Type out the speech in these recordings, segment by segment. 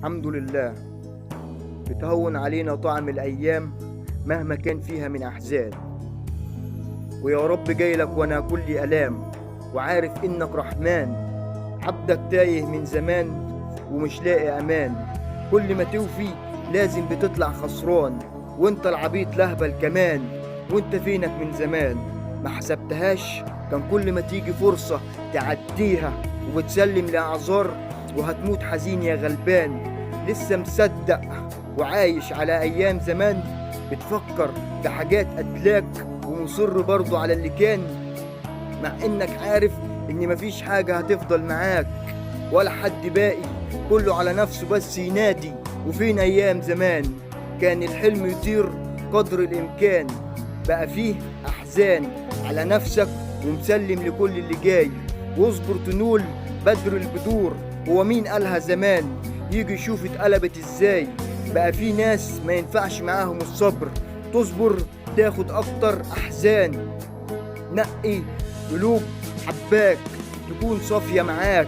الحمد لله. بتهون علينا طعم الأيام مهما كان فيها من أحزان، ويا رب جايلك وأنا كلي ألام، وعارف إنك رحمن. عبدك تايه من زمان ومش لاقي أمان، كل ما توفي لازم بتطلع خسران، وانت العبيط لهبل كمان. وانت فينك من زمان ما حسبتهاش؟ كان كل ما تيجي فرصة تعديها وبتسلم لأعذار، وهتموت حزين يا غلبان. لسه مصدق وعايش على أيام زمان، بتفكر في حاجات قتلاك ومصر برضو على اللي كان، مع إنك عارف إن مفيش حاجة هتفضل معاك ولا حد باقي، كله على نفسه بس ينادي. وفين أيام زمان كان الحلم يطير قدر الإمكان، بقى فيه أحزان على نفسك ومسلم لكل اللي جاي. واصبر تنول بدر البدور، هو مين قالها زمان؟ يجي يشوف اتقلبت ازاي. بقى في ناس ما ينفعش معاهم الصبر، تصبر تاخد اكتر احزان. نقي قلوب حباك تكون صافية معاك،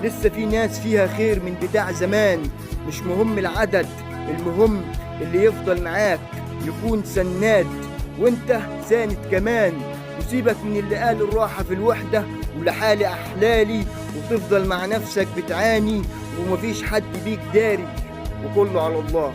لسه في ناس فيها خير من بتاع زمان. مش مهم العدد، المهم اللي يفضل معاك يكون سناد، وانت ساند كمان. وسيبك من اللي قال الراحة في الوحدة ولحالي أحلالي، وتفضل مع نفسك بتعاني ومفيش حد بيك داري، وكله على الله.